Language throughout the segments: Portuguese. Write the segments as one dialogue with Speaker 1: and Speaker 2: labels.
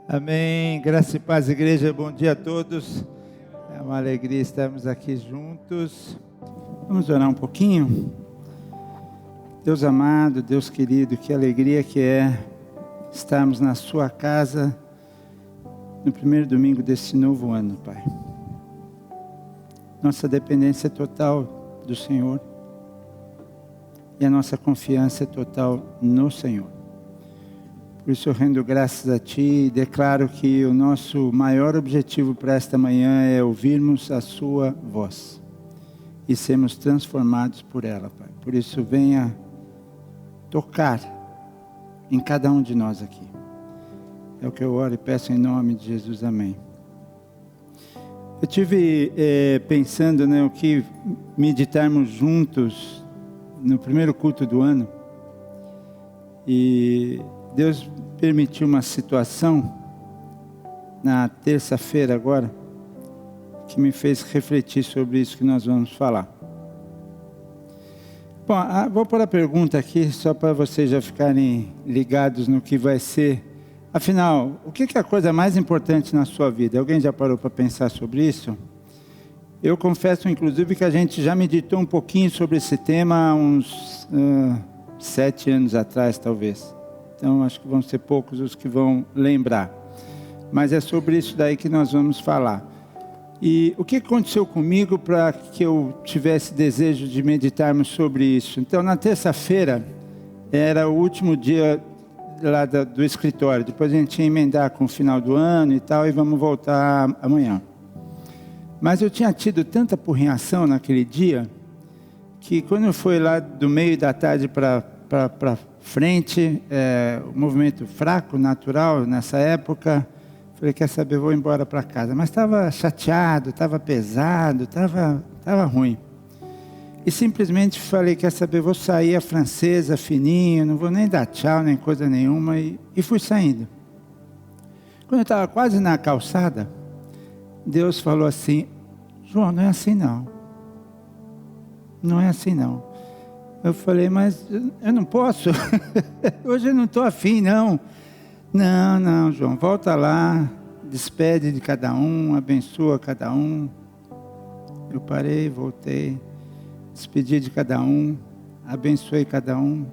Speaker 1: Amém, graça e paz, igreja, bom dia a todos. É uma alegria estarmos aqui juntos. Vamos orar um pouquinho? Deus amado, Deus querido, que alegria que é estarmos na sua casa no primeiro domingo desse novo ano, Pai. Nossa dependência é total do Senhor e a nossa confiança é total no Senhor. Por isso eu rendo graças a Ti e declaro que o nosso maior objetivo para esta manhã é ouvirmos a Sua voz e sermos transformados por ela, Pai. Por isso venha tocar em cada um de nós aqui. É o que eu oro e peço em nome de Jesus, amém. Eu tive pensando, o que meditarmos juntos no primeiro culto do ano e Deus permitiu uma situação na terça-feira agora que me fez refletir sobre isso que nós vamos falar. Bom, vou pôr a pergunta aqui só para vocês já ficarem ligados no que vai ser. Afinal, o que é a coisa mais importante na sua vida? Alguém já parou para pensar sobre isso? Eu confesso, inclusive, que a gente já meditou um pouquinho sobre esse tema há uns 7 anos atrás, talvez. Então, acho que vão ser poucos os que vão lembrar. Mas é sobre isso daí que nós vamos falar. E o que aconteceu comigo para que eu tivesse desejo de meditarmos sobre isso? Então, na terça-feira, era o último dia lá do escritório. Depois a gente ia emendar com o final do ano e tal, e vamos voltar amanhã. Mas eu tinha tido tanta apurrinhação naquele dia, que quando eu fui lá do meio da tarde para frente, o movimento fraco, natural, nessa época, falei, quer saber, vou embora para casa. Mas estava chateado, estava pesado, estava ruim. E simplesmente falei, quer saber, vou sair a francesa, fininho, não vou nem dar tchau, nem coisa nenhuma, e fui saindo. Quando eu estava quase na calçada, Deus falou assim, João, não é assim não. Não é assim não. Eu falei, mas eu não posso, hoje eu não estou afim, não. Não, João, volta lá, despede de cada um, abençoa cada um. Eu parei, voltei, despedi de cada um, abençoei cada um.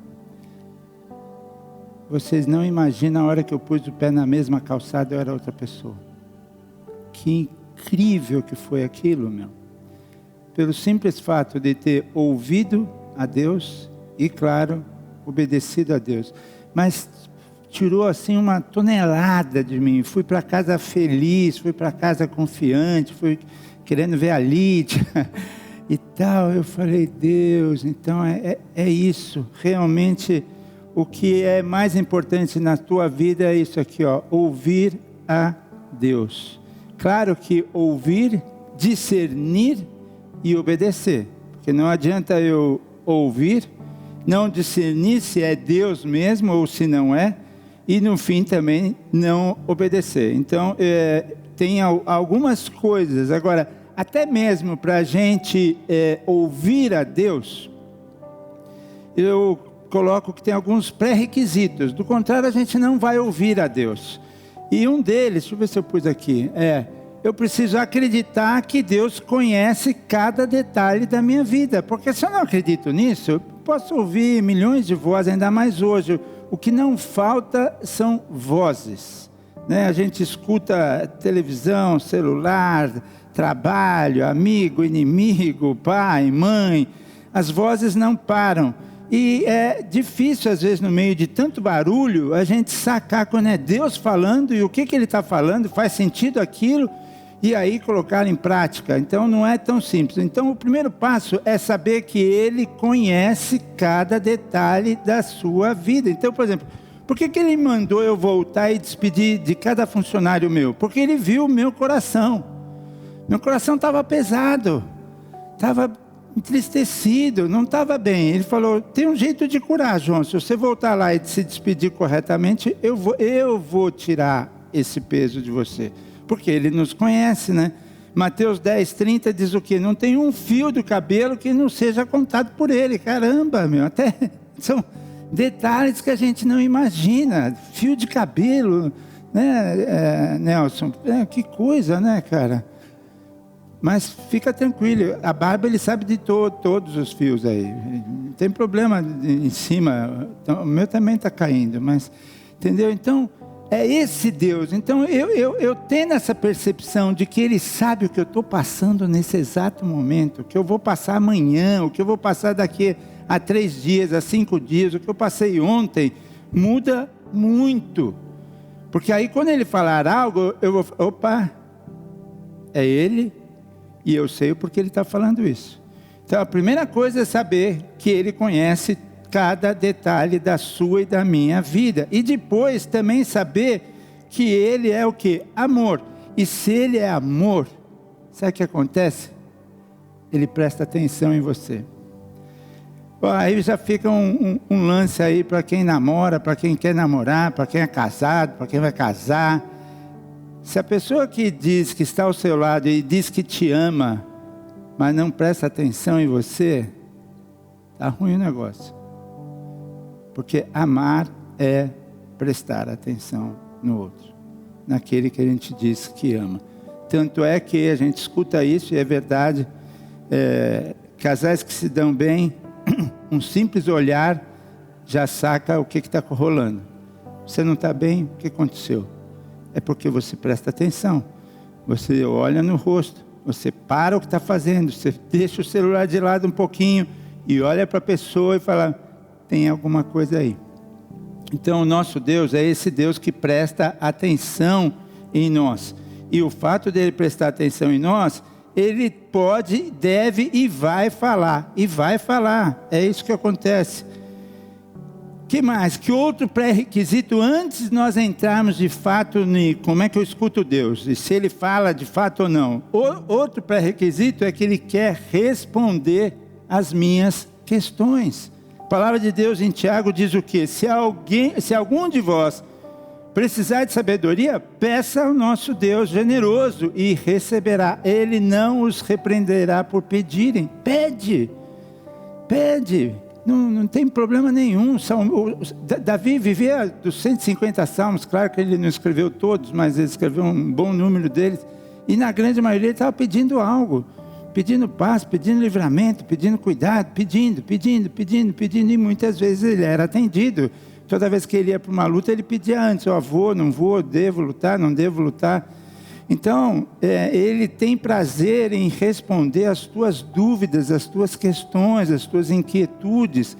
Speaker 1: Vocês não imaginam a hora que eu pus o pé na mesma calçada, eu era outra pessoa. Que incrível que foi aquilo, meu. Pelo simples fato de ter ouvido a Deus e, claro, obedecido a Deus. Mas tirou assim uma tonelada de mim. Fui para casa feliz, fui para casa confiante, fui querendo ver a Lídia e tal. Eu falei, Deus, então é isso. Realmente o que é mais importante na tua vida é isso aqui, ó, ouvir a Deus. Claro que ouvir, discernir e obedecer. Porque não adianta eu ouvir, não discernir se é Deus mesmo ou se não é, e no fim também não obedecer. Então, tem algumas coisas. Agora, até mesmo para a gente ouvir a Deus, eu coloco que tem alguns pré-requisitos. Do contrário, a gente não vai ouvir a Deus. E um deles, deixa eu ver se eu pus aqui, eu preciso acreditar que Deus conhece cada detalhe da minha vida. Porque se eu não acredito nisso, eu posso ouvir milhões de vozes, ainda mais hoje. O que não falta são vozes. A gente escuta televisão, celular, trabalho, amigo, inimigo, pai, mãe. As vozes não param. E é difícil, às vezes, no meio de tanto barulho, a gente sacar quando é Deus falando e o que Ele está falando, faz sentido aquilo, e aí colocar em prática. Então, não é tão simples. Então, o primeiro passo é saber que Ele conhece cada detalhe da sua vida. Então, por exemplo, por que Ele mandou eu voltar e despedir de cada funcionário meu? Porque Ele viu o meu coração. Meu coração estava pesado, estava entristecido, não estava bem. Ele falou, tem um jeito de curar, João. Se você voltar lá e se despedir corretamente, eu vou tirar esse peso de você. Porque Ele nos conhece, Mateus 10:30 diz o quê? Não tem um fio do cabelo que não seja contado por Ele. Caramba, meu, até são detalhes que a gente não imagina. Fio de cabelo, Né, Nelson? Que coisa, né, cara? Mas fica tranquilo, a barba ele sabe de todos os fios aí. Não tem problema em cima, então, o meu também está caindo, mas, entendeu? Então, é esse Deus. Então, eu tenho essa percepção de que Ele sabe o que eu estou passando nesse exato momento, o que eu vou passar amanhã, o que eu vou passar daqui a 3 dias, a 5 dias, o que eu passei ontem, muda muito. Porque aí quando Ele falar algo, eu vou, opa, é Ele, e eu sei porque Ele está falando isso. Então a primeira coisa é saber que Ele conhece cada detalhe da sua e da minha vida. E depois também saber que Ele é o quê? Amor. E se Ele é amor, sabe o que acontece? Ele presta atenção em você. Bom, aí já fica um lance aí para quem namora, para quem quer namorar, para quem é casado, para quem vai casar. Se a pessoa que diz que está ao seu lado e diz que te ama, mas não presta atenção em você, está ruim o negócio. Porque amar é prestar atenção no outro, naquele que a gente diz que ama. Tanto é que a gente escuta isso, e é verdade, casais que se dão bem, um simples olhar já saca o que está rolando. Você não está bem, o que aconteceu? É porque você presta atenção, você olha no rosto, você para o que está fazendo, você deixa o celular de lado um pouquinho e olha para a pessoa e fala, tem alguma coisa aí. Então o nosso Deus é esse Deus que presta atenção em nós. E o fato dele prestar atenção em nós, Ele pode, deve e vai falar. E vai falar, é isso que acontece. Que mais? Que outro pré-requisito antes de nós entrarmos de fato em como é que eu escuto Deus, e se Ele fala de fato ou não. Outro pré-requisito é que Ele quer responder às minhas questões. A palavra de Deus em Tiago diz o quê? Se algum de vós precisar de sabedoria, peça ao nosso Deus generoso e receberá. Ele não os repreenderá por pedirem. Pede. Não tem problema nenhum. Davi vivia dos 150 salmos, claro que ele não escreveu todos, mas ele escreveu um bom número deles, e na grande maioria ele estava pedindo algo, pedindo paz, pedindo livramento, pedindo cuidado, pedindo, e muitas vezes ele era atendido. Toda vez que ele ia para uma luta, ele pedia antes, vou, não vou, devo lutar, não devo lutar. Então, Ele tem prazer em responder às tuas dúvidas, às tuas questões, às tuas inquietudes.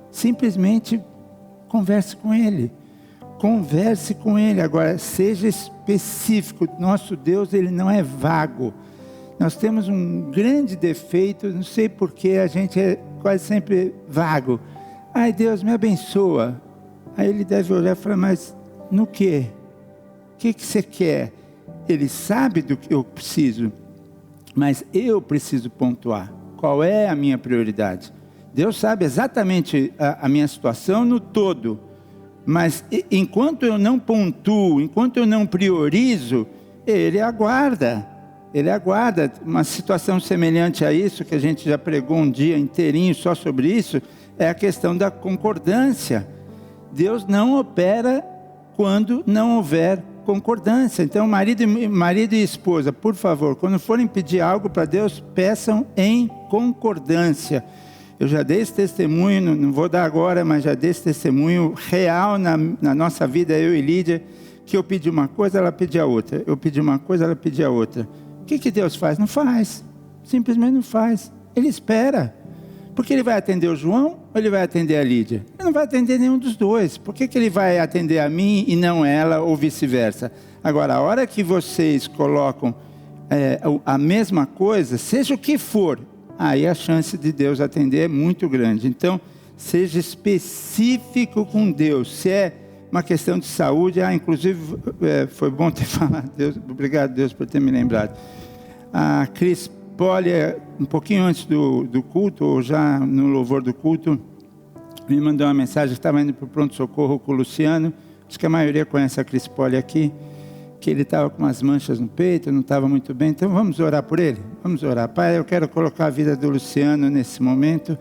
Speaker 1: Simplesmente converse com Ele. Converse com Ele. Agora, seja específico. Nosso Deus, Ele não é vago. Nós temos um grande defeito, não sei porquê, a gente é quase sempre vago. Ai, Deus, me abençoa. Aí Ele deve olhar e falar, mas no quê? O que você quer? Ele sabe do que eu preciso, mas eu preciso pontuar. Qual é a minha prioridade? Deus sabe exatamente a minha situação no todo, mas enquanto eu não pontuo, enquanto eu não priorizo, Ele aguarda. Ele aguarda. Uma situação semelhante a isso, que a gente já pregou um dia inteirinho só sobre isso, é a questão da concordância. Deus não opera quando não houver concordância. Então marido e esposa, por favor, quando forem pedir algo para Deus, peçam em concordância. Eu já dei esse testemunho, não vou dar agora, mas já dei esse testemunho real na nossa vida, eu e Lídia, que eu pedi uma coisa, ela pedia outra, eu pedi uma coisa, ela pedia outra. O que Deus faz? Não faz, simplesmente não faz. Ele espera. Porque Ele vai atender o João ou Ele vai atender a Lídia? Ele não vai atender nenhum dos dois. Por que Ele vai atender a mim e não ela, ou vice-versa? Agora, a hora que vocês colocam a mesma coisa, seja o que for, aí a chance de Deus atender é muito grande. Então, seja específico com Deus. Se é uma questão de saúde, inclusive, foi bom ter falado. Deus, obrigado, Deus, por ter me lembrado. A Cris Poli, um pouquinho antes do culto, ou já no louvor do culto, me mandou uma mensagem, estava indo para o pronto-socorro com o Luciano, acho que a maioria conhece a Cris Poli aqui, que ele estava com umas manchas no peito, não estava muito bem, então vamos orar por ele? Vamos orar. Pai, eu quero colocar a vida do Luciano nesse momento,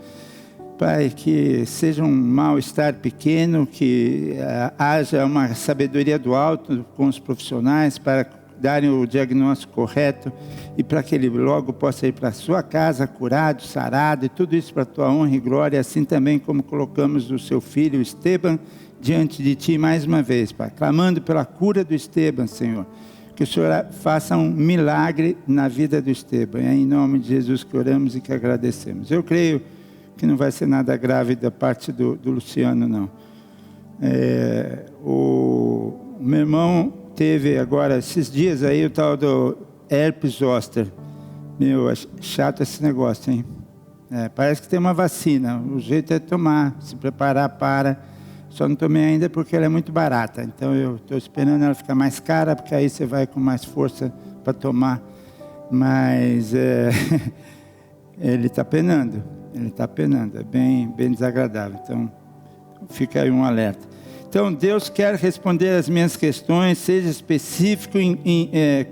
Speaker 1: Pai, que seja um mal-estar pequeno, que haja uma sabedoria do alto com os profissionais para darem o diagnóstico correto e para que ele logo possa ir para a sua casa curado, sarado, e tudo isso para a tua honra e glória, assim também como colocamos o seu filho Esteban diante de ti mais uma vez, Pai, clamando pela cura do Esteban, Senhor, que o Senhor faça um milagre na vida do Esteban. É em nome de Jesus que oramos e que agradecemos. Eu creio que não vai ser nada grave da parte do Luciano, não. O meu irmão teve agora, esses dias aí, o tal do herpes zoster. Meu, é chato esse negócio, hein? Parece que tem uma vacina. O jeito é tomar, se preparar para. Só não tomei ainda porque ela é muito barata. Então eu estou esperando ela ficar mais cara, porque aí você vai com mais força para tomar. Mas ele está penando. Ele está penando. É bem desagradável. Então fica aí um alerta. Então Deus quer responder as minhas questões, seja específico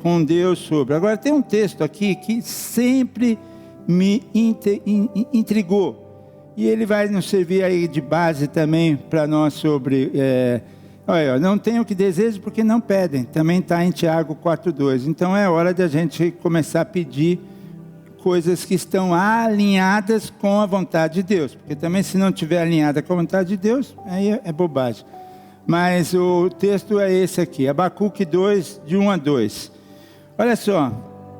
Speaker 1: com Deus sobre. Agora tem um texto aqui que sempre me intrigou. E ele vai nos servir aí de base também para nós sobre... olha, não tenho o que desejo porque não pedem. Também está em Tiago 4,2. Então é hora de a gente começar a pedir coisas que estão alinhadas com a vontade de Deus. Porque também se não estiver alinhada com a vontade de Deus, aí é bobagem. Mas o texto é esse aqui, Abacuque 2, de 1 a 2. Olha só.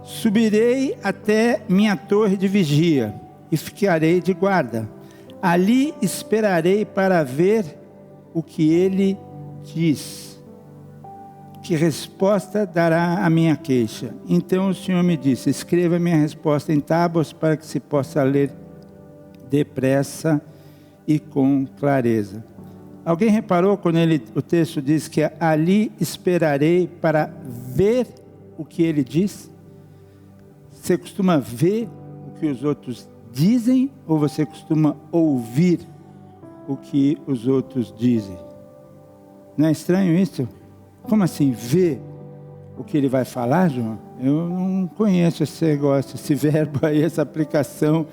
Speaker 1: Subirei até minha torre de vigia e ficarei de guarda. Ali esperarei para ver o que ele diz. Que resposta dará a minha queixa? Então o Senhor me disse, escreva minha resposta em tábuas para que se possa ler depressa e com clareza. Alguém reparou quando o texto diz que ali esperarei para ver o que ele diz? Você costuma ver o que os outros dizem ou você costuma ouvir o que os outros dizem? Não é estranho isso? Como assim, ver o que ele vai falar, João? Eu não conheço esse negócio, esse verbo aí, essa aplicação.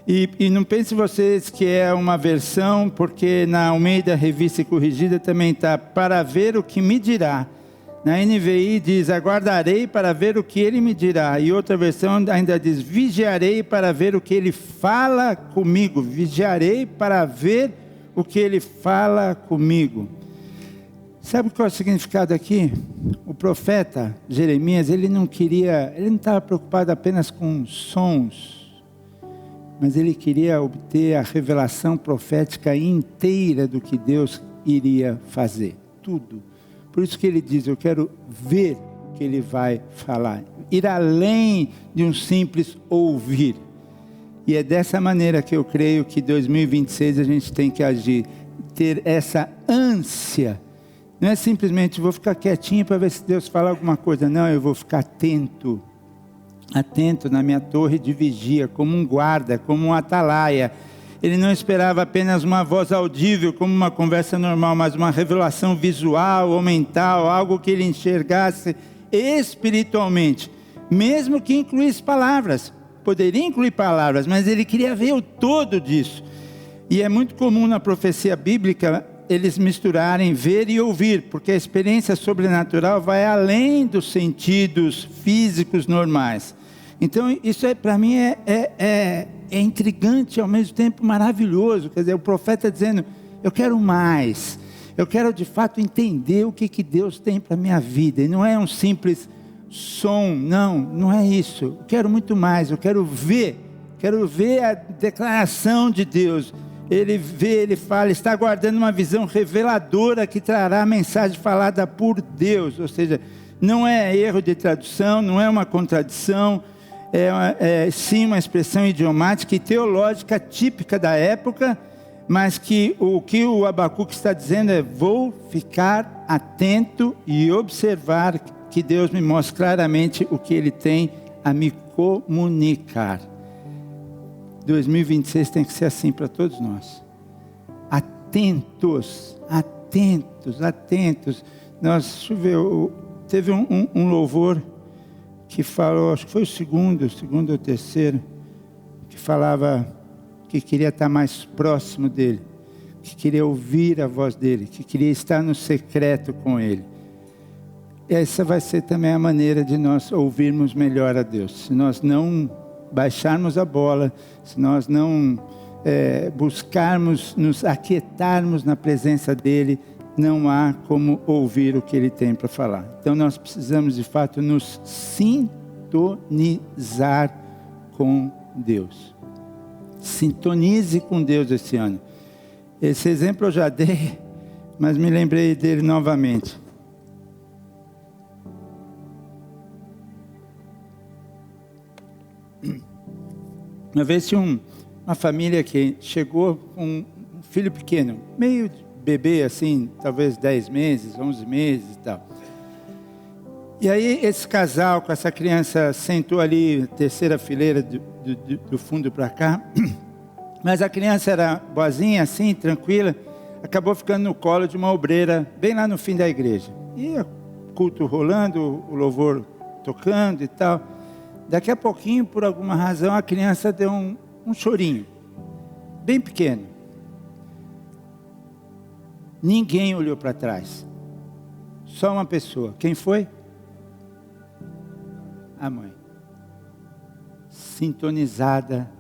Speaker 1: E não pense vocês que é uma versão, porque na Almeida Revista e Corrigida também está, para ver o que me dirá. Na NVI diz, aguardarei para ver o que ele me dirá. E outra versão ainda diz, vigiarei para ver o que ele fala comigo. Vigiarei para ver o que ele fala comigo. Sabe qual é o significado aqui? O profeta Jeremias, ele não estava preocupado apenas com sons, mas ele queria obter a revelação profética inteira do que Deus iria fazer. Tudo. Por isso que ele diz, eu quero ver o que ele vai falar. Ir além de um simples ouvir. E é dessa maneira que eu creio que 2026 a gente tem que agir. Ter essa ânsia. Não é simplesmente, vou ficar quietinho para ver se Deus fala alguma coisa. Não, eu vou ficar atento. Atento na minha torre de vigia, como um guarda, como um atalaia. Ele não esperava apenas uma voz audível, como uma conversa normal, mas uma revelação visual ou mental, algo que ele enxergasse espiritualmente, mesmo que incluísse palavras. Poderia incluir palavras, mas ele queria ver o todo disso. E é muito comum na profecia bíblica eles misturarem ver e ouvir, porque a experiência sobrenatural vai além dos sentidos físicos normais. Então isso para mim é intrigante, ao mesmo tempo maravilhoso. Quer dizer, o profeta dizendo, eu quero mais, eu quero de fato entender o que Deus tem para a minha vida, e não é um simples som, não é isso, eu quero muito mais, eu quero ver a declaração de Deus. Ele vê, ele fala, está aguardando uma visão reveladora que trará a mensagem falada por Deus, ou seja, não é erro de tradução, não é uma contradição, sim uma expressão idiomática e teológica típica da época, mas que o Abacuque está dizendo é, vou ficar atento e observar que Deus me mostre claramente o que Ele tem a me comunicar. 2026 tem que ser assim para todos nós. Atentos. Deixa eu ver, teve um louvor que falou, acho que foi o segundo ou terceiro, que falava, que queria estar mais próximo dele, que queria ouvir a voz dele, que queria estar no secreto com ele. Essa vai ser também a maneira de nós ouvirmos melhor a Deus. Se nós não baixarmos a bola, se nós não buscarmos, nos aquietarmos na presença dele, não há como ouvir o que ele tem para falar. Então nós precisamos de fato nos sintonizar com Deus. Sintonize com Deus esse ano. Esse exemplo eu já dei, mas me lembrei dele novamente. Uma vez tinha uma família que chegou com um filho pequeno, meio bebê assim, talvez 10 meses, 11 meses e tal. E aí esse casal com essa criança sentou ali, terceira fileira do fundo para cá, mas a criança era boazinha assim, tranquila, acabou ficando no colo de uma obreira, bem lá no fim da igreja. E o culto rolando, o louvor tocando e tal. Daqui a pouquinho, por alguma razão, a criança deu um chorinho, bem pequeno. Ninguém olhou para trás, só uma pessoa. Quem foi? A mãe, sintonizada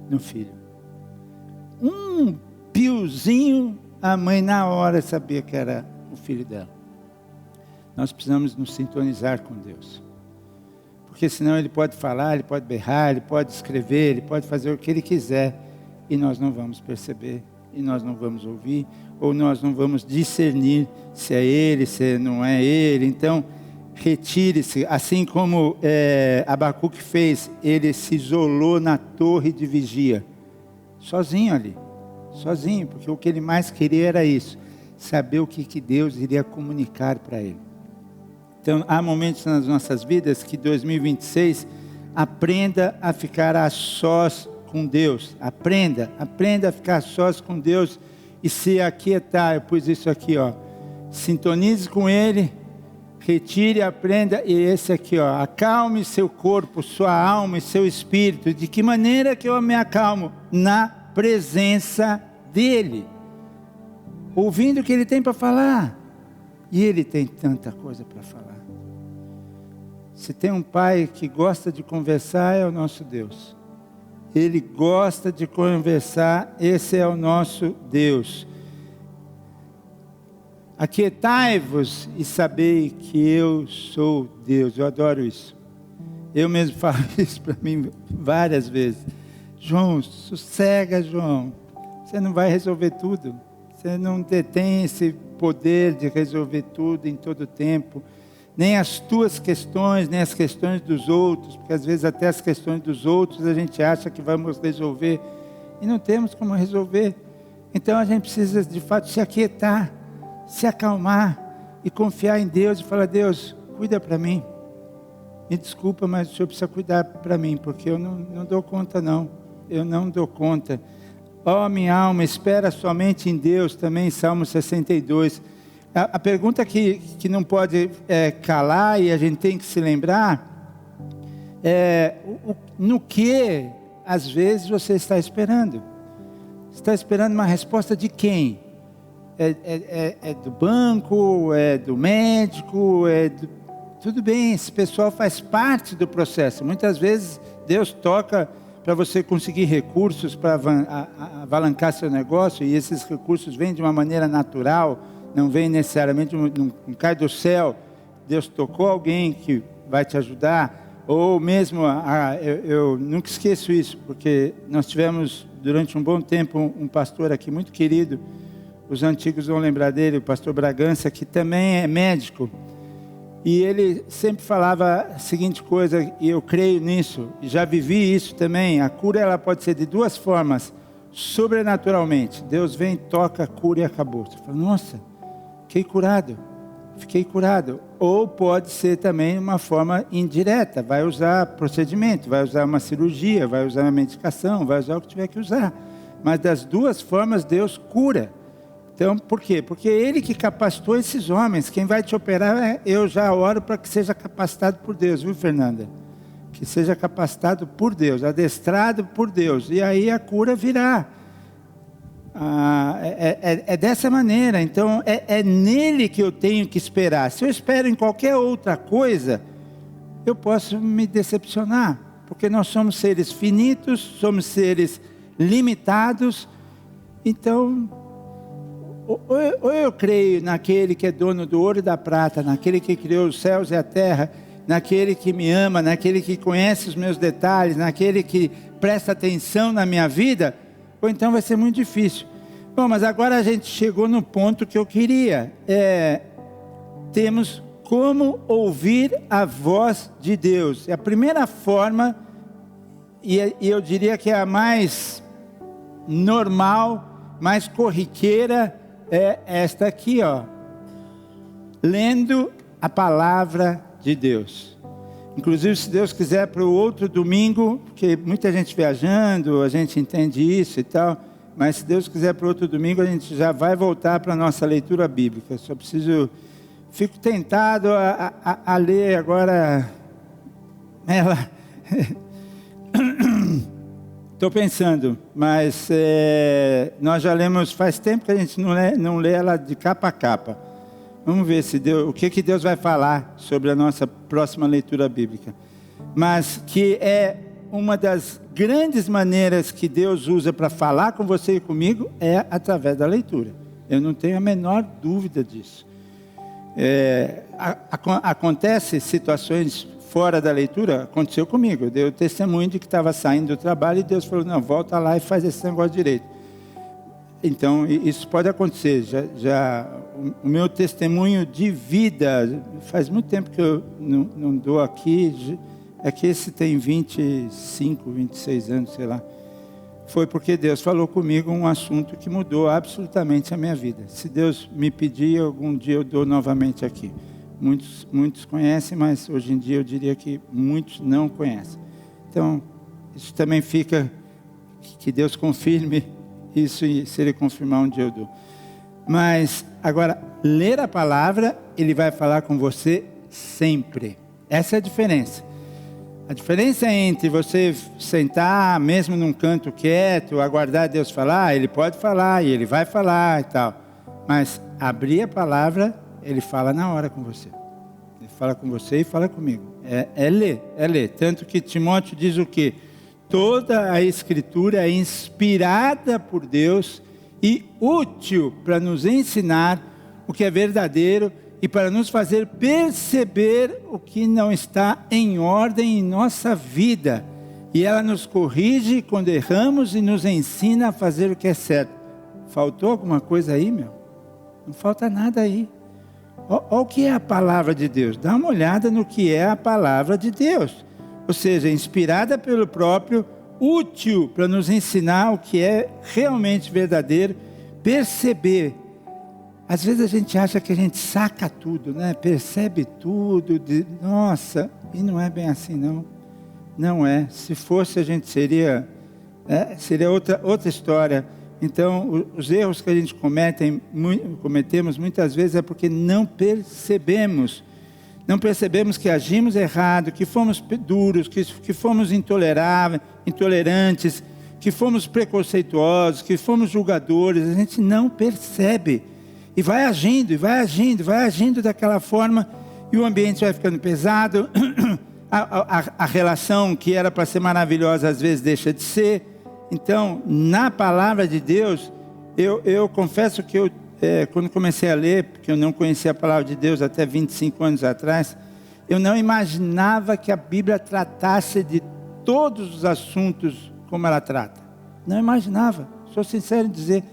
Speaker 1: no filho. Um piozinho, a mãe na hora sabia que era o filho dela. Nós precisamos nos sintonizar com Deus. Porque senão ele pode falar, ele pode berrar, ele pode escrever, ele pode fazer o que ele quiser, e nós não vamos perceber, e nós não vamos ouvir, ou nós não vamos discernir se é ele, se não é ele. Então, retire-se, assim como Abacuque fez, ele se isolou na torre de vigia, sozinho ali, sozinho, porque o que ele mais queria era isso, saber o que Deus iria comunicar para ele. Então, há momentos nas nossas vidas que 2026, aprenda a ficar a sós com Deus. Aprenda a ficar a sós com Deus e se aquietar. Eu pus isso aqui, ó. Sintonize com Ele, retire, aprenda. E esse aqui, ó. Acalme seu corpo, sua alma e seu espírito. De que maneira que eu me acalmo? Na presença dEle. Ouvindo o que Ele tem para falar. E Ele tem tanta coisa para falar. Se tem um pai que gosta de conversar, é o nosso Deus. Ele gosta de conversar, esse é o nosso Deus. Aquietai-vos e sabei que eu sou Deus. Eu adoro isso. Eu mesmo falo isso para mim várias vezes. João, sossega, João. Você não vai resolver tudo. Você não detém esse poder de resolver tudo em todo tempo. Nem as tuas questões, nem as questões dos outros, porque às vezes até as questões dos outros a gente acha que vamos resolver e não temos como resolver. Então a gente precisa de fato se aquietar, se acalmar e confiar em Deus e falar: Deus, cuida para mim. Me desculpa, mas o Senhor precisa cuidar para mim, porque eu não dou conta não, eu não dou conta. Ó minha alma, espera somente em Deus, também Salmo 62. A pergunta que não pode calar e a gente tem que se lembrar é no que às vezes você está esperando. Você está esperando uma resposta de quem? É do banco? É do médico? Tudo bem, esse pessoal faz parte do processo. Muitas vezes Deus toca para você conseguir recursos para avalancar seu negócio, e esses recursos vêm de uma maneira natural, não vem necessariamente, não cai do céu. Deus tocou alguém que vai te ajudar, ou mesmo, eu nunca esqueço isso, porque nós tivemos durante um bom tempo um pastor aqui muito querido, os antigos vão lembrar dele, o pastor Bragança, que também é médico, e ele sempre falava a seguinte coisa, e eu creio nisso, e já vivi isso também: a cura ela pode ser de duas formas, sobrenaturalmente, Deus vem, toca, cura e acabou. Você fala: nossa, fiquei curado. Ou pode ser também uma forma indireta, vai usar procedimento, vai usar uma cirurgia, vai usar uma medicação, vai usar o que tiver que usar. Mas das duas formas Deus cura. Então, por quê? Porque é Ele que capacitou esses homens. Quem vai te operar, eu já oro para que seja capacitado por Deus, viu, Fernanda? que seja capacitado por Deus, adestrado por Deus, e aí a cura virá. É dessa maneira. Então é nele que eu tenho que esperar. Se eu espero em qualquer outra coisa, eu posso me decepcionar, porque nós somos seres finitos, somos seres limitados. Então, ou eu creio naquele que é dono do ouro e da prata, naquele que criou os céus e a terra, naquele que me ama, naquele que conhece os meus detalhes, naquele que presta atenção na minha vida, ou então vai ser muito difícil. Bom, mas agora a gente chegou no ponto que eu queria. Temos como ouvir a voz de Deus. A primeira forma, e eu diria que é a mais normal, mais corriqueira, é esta aqui, ó. Lendo a palavra de Deus. Inclusive, se Deus quiser, para o outro domingo, porque muita gente viajando, a gente entende isso e tal, mas se Deus quiser, para o outro domingo, a gente já vai voltar para a nossa leitura bíblica. Só preciso... Fico tentado a ler agora ela. Estou pensando, mas nós já lemos, faz tempo que a gente não lê ela de capa a capa. Vamos ver o que Deus vai falar sobre a nossa próxima leitura bíblica. Mas que é uma das grandes maneiras que Deus usa para falar com você e comigo é através da leitura. Eu não tenho a menor dúvida disso. Acontece situações fora da leitura, aconteceu comigo. Eu dei o testemunho de que estava saindo do trabalho e Deus falou, não, volta lá e faz esse negócio direito. Então, isso pode acontecer. O meu testemunho de vida, faz muito tempo que eu não dou aqui, é que esse tem 25, 26 anos, sei lá. Foi porque Deus falou comigo um assunto que mudou absolutamente a minha vida. Se Deus me pedir, algum dia eu dou novamente aqui. Muitos conhecem, mas hoje em dia eu diria que muitos não conhecem. Então, isso também fica, que Deus confirme isso, e se Ele confirmar, um dia eu dou. Mas, agora, ler a palavra, Ele vai falar com você sempre. Essa é a diferença. A diferença entre você sentar, mesmo num canto quieto, aguardar Deus falar, Ele pode falar e Ele vai falar e tal. Mas abrir a palavra, Ele fala na hora com você. Ele fala com você e fala comigo. É ler. Tanto que Timóteo diz o quê? Toda a Escritura é inspirada por Deus e útil para nos ensinar o que é verdadeiro e para nos fazer perceber o que não está em ordem em nossa vida. E ela nos corrige quando erramos e nos ensina a fazer o que é certo. Faltou alguma coisa aí, meu? Não falta nada aí. Olha o que é a palavra de Deus. Dá uma olhada no que é a palavra de Deus. Ou seja, inspirada pelo próprio, útil para nos ensinar o que é realmente verdadeiro, perceber. Às vezes a gente acha que a gente saca tudo, né? Percebe tudo, nossa, e não é bem assim, não. Não é. Se fosse, a gente seria outra história. Então, os erros que a gente cometemos muitas vezes é porque não percebemos. Não percebemos que agimos errado, que fomos duros, que fomos intolerantes, que fomos preconceituosos, que fomos julgadores. A gente não percebe. E vai agindo daquela forma, e o ambiente vai ficando pesado, a relação que era para ser maravilhosa, às vezes deixa de ser. Então, na palavra de Deus, eu confesso que quando comecei a ler, porque eu não conhecia a palavra de Deus até 25 anos atrás, eu não imaginava que a Bíblia tratasse de todos os assuntos como ela trata. Não imaginava, sou sincero em dizer.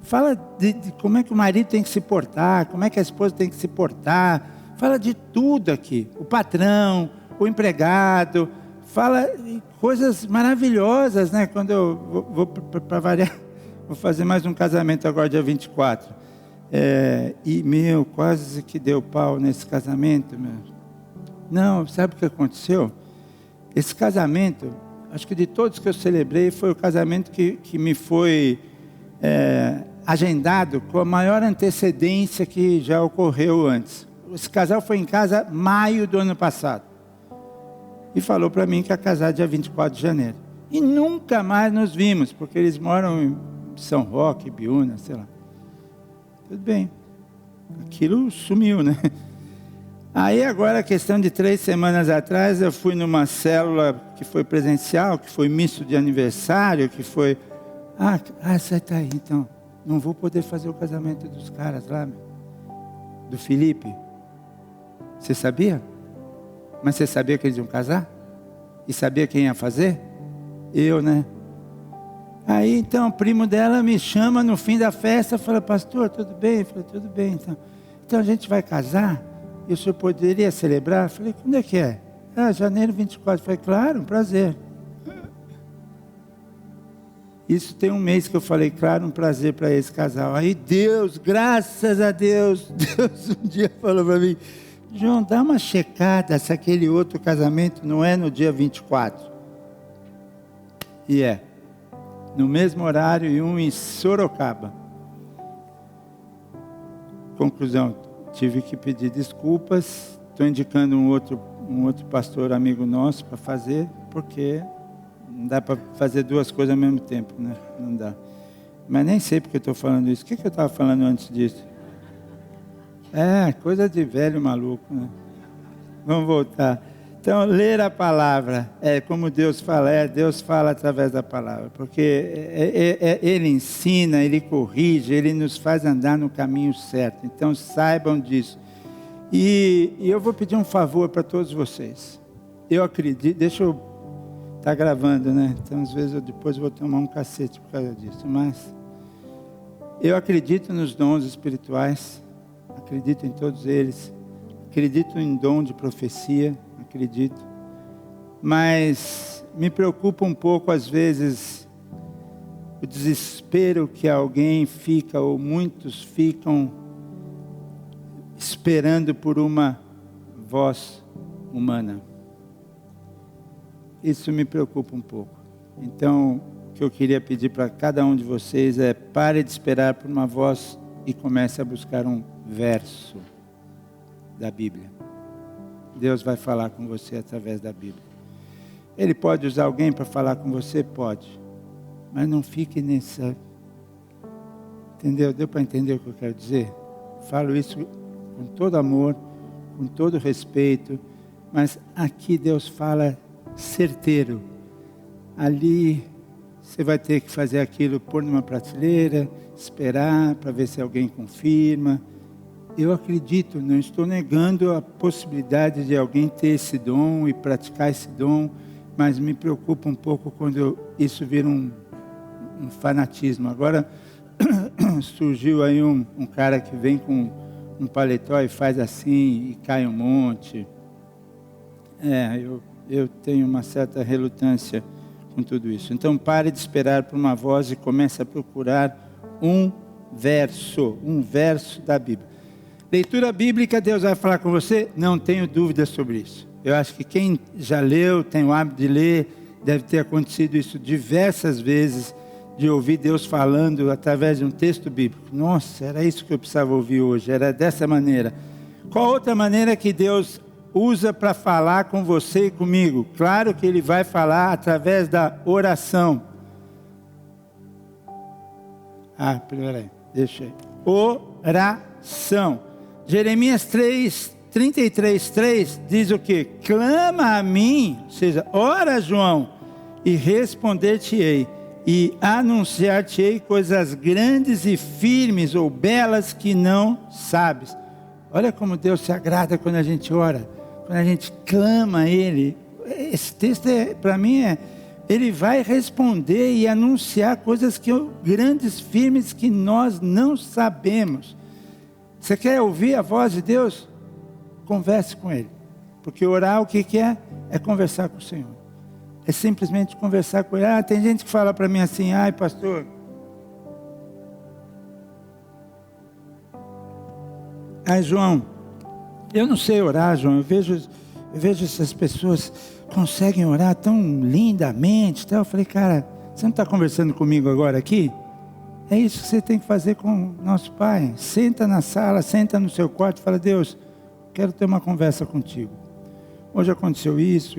Speaker 1: Fala de como é que o marido tem que se portar, como é que a esposa tem que se portar. Fala de tudo aqui. O patrão, o empregado. Fala de coisas maravilhosas, né? Quando eu vou para variar, vou fazer mais um casamento agora, dia 24. Quase que deu pau nesse casamento, meu. Não, sabe o que aconteceu? Esse casamento, acho que de todos que eu celebrei, foi o casamento que me foi... agendado com a maior antecedência que já ocorreu antes. Esse casal foi em casa em maio do ano passado. e falou para mim que ia casar dia 24 de janeiro. E nunca mais nos vimos, porque eles moram em São Roque, Biúna, sei lá. Tudo bem. Aquilo sumiu, né? Aí agora, a questão de 3 semanas atrás, eu fui numa célula que foi presencial, que foi misto de aniversário, que foi... você está aí, então. Não vou poder fazer o casamento dos caras lá, do Felipe. Você sabia? Mas você sabia que eles iam casar? E sabia quem ia fazer? Eu, né? Aí então o primo dela me chama no fim da festa e fala: pastor, tudo bem? Eu falei: tudo bem, então a gente vai casar? E o senhor poderia celebrar? Eu falei: quando é que é? Janeiro 24. Eu falei: claro, um prazer. Isso tem um mês que eu falei: claro, um prazer para esse casal. Aí Deus, graças a Deus, Deus um dia falou para mim: João, dá uma checada se aquele outro casamento não é no dia 24. E é. No mesmo horário e um em Sorocaba. Conclusão, tive que pedir desculpas. Estou indicando um outro pastor amigo nosso para fazer, porque não dá para fazer 2 coisas ao mesmo tempo, né? Não dá. Mas nem sei porque eu estou falando isso. O que eu estava falando antes disso? Coisa de velho maluco, né? Vamos voltar. Então, ler a palavra, como Deus fala, Deus fala através da palavra, porque Ele ensina, Ele corrige, Ele nos faz andar no caminho certo. Então, saibam disso. E eu vou pedir um favor para todos vocês. Eu acredito, deixa eu estar gravando, né? Então, às vezes, depois vou tomar um cacete por causa disso, mas eu acredito nos dons espirituais, acredito em todos eles, acredito em dom de profecia, acredito, mas me preocupa um pouco às vezes o desespero que alguém fica, ou muitos ficam, esperando por uma voz humana. Isso me preocupa um pouco. Então, o que eu queria pedir para cada um de vocês é: pare de esperar por uma voz e comece a buscar um verso da Bíblia. Deus vai falar com você através da Bíblia. Ele pode usar alguém para falar com você? Pode. Mas não fique nessa... Entendeu? Deu para entender o que eu quero dizer? Falo isso com todo amor, com todo respeito, mas aqui Deus fala certeiro. Ali você vai ter que fazer aquilo, pôr numa prateleira, esperar para ver se alguém confirma. Eu acredito, não estou negando a possibilidade de alguém ter esse dom e praticar esse dom, mas me preocupa um pouco quando isso vira um fanatismo. Agora surgiu aí um cara que vem com um paletó e faz assim e cai um monte. Eu tenho uma certa relutância com tudo isso. Então pare de esperar por uma voz e comece a procurar um verso da Bíblia. Leitura bíblica, Deus vai falar com você? Não tenho dúvidas sobre isso. Eu acho que quem já leu, tem o hábito de ler, deve ter acontecido isso diversas vezes, de ouvir Deus falando através de um texto bíblico. Nossa, era isso que eu precisava ouvir hoje, era dessa maneira. Qual outra maneira que Deus usa para falar com você e comigo? Claro que Ele vai falar através da oração. Peraí, deixa aí. Oração. Jeremias 33:3 diz o quê? Clama a mim, ou seja, ora, João, e responder-te-ei, e anunciar-te-ei coisas grandes e firmes ou belas que não sabes. Olha como Deus se agrada quando a gente ora, quando a gente clama a Ele. Esse texto para mim Ele vai responder e anunciar coisas grandes, firmes, que nós não sabemos. Você quer ouvir a voz de Deus? Converse com Ele. Porque orar o que é? É conversar com o Senhor. É simplesmente conversar com Ele. Tem gente que fala para mim assim: pastor, João, eu não sei orar, João. Eu vejo essas pessoas conseguem orar tão lindamente. Eu falei: cara, você não está conversando comigo agora aqui? É isso que você tem que fazer com o nosso Pai. Senta na sala, senta no seu quarto e fala: Deus, quero ter uma conversa contigo. hoje aconteceu isso.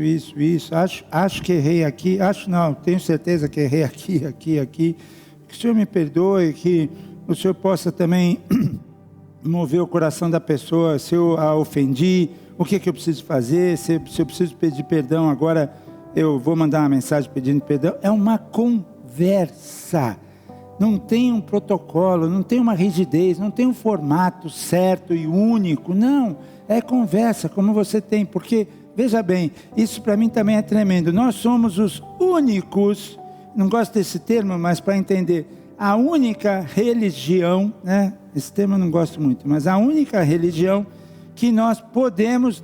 Speaker 1: Acho que errei aqui. Acho não, tenho certeza que errei aqui. Que o Senhor me perdoe, que o Senhor possa também mover o coração da pessoa, se eu a ofendi, o que eu preciso fazer, se eu preciso pedir perdão, agora eu vou mandar uma mensagem pedindo perdão. É uma conversa, não tem um protocolo, não tem uma rigidez, não tem um formato certo e único, não, é conversa como você tem, porque, veja bem, isso para mim também é tremendo, nós somos os únicos, não gosto desse termo, mas para entender, a única religião, né? Esse termo eu não gosto muito, mas a única religião que nós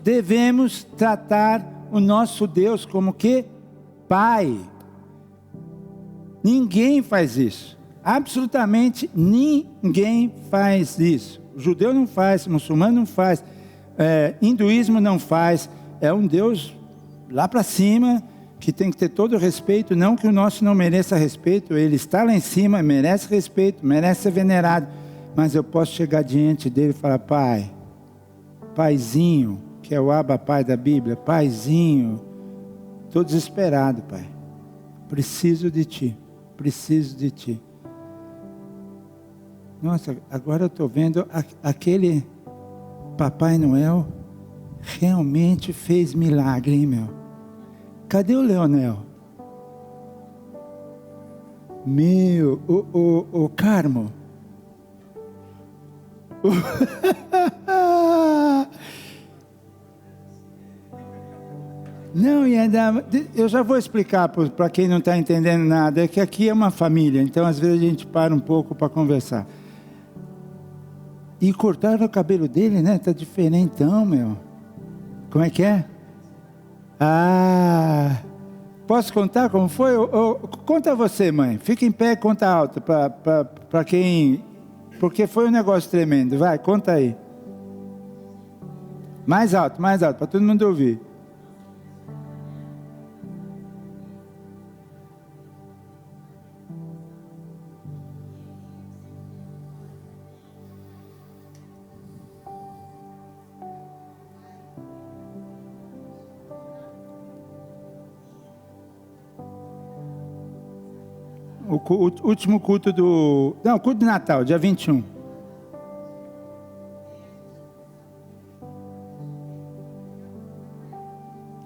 Speaker 1: devemos tratar o nosso Deus como que? Pai. Ninguém faz isso. Absolutamente ninguém faz isso. O judeu não faz, o muçulmano não faz, hinduísmo não faz. É um Deus lá para cima, que tem que ter todo o respeito, não que o nosso não mereça respeito, ele está lá em cima, merece respeito, merece ser venerado, mas eu posso chegar diante dele e falar: Pai, Paizinho, que é o Abba Pai da Bíblia, Paizinho, estou desesperado, Pai, preciso de Ti, Nossa, agora eu estou vendo aquele Papai Noel realmente fez milagre, hein, meu? Cadê o Leonel? Meu, o Carmo. Não, e ainda, eu já vou explicar para quem não está entendendo nada, é que aqui é uma família, então às vezes a gente para um pouco para conversar. E cortaram o cabelo dele, né? Tá diferentão, meu. Como é que é? Ah, posso contar como foi? Conta você, mãe. Fica em pé e conta alto para quem... Porque foi um negócio tremendo. Vai, conta aí. Mais alto, para todo mundo ouvir. O último culto culto de Natal, dia 21.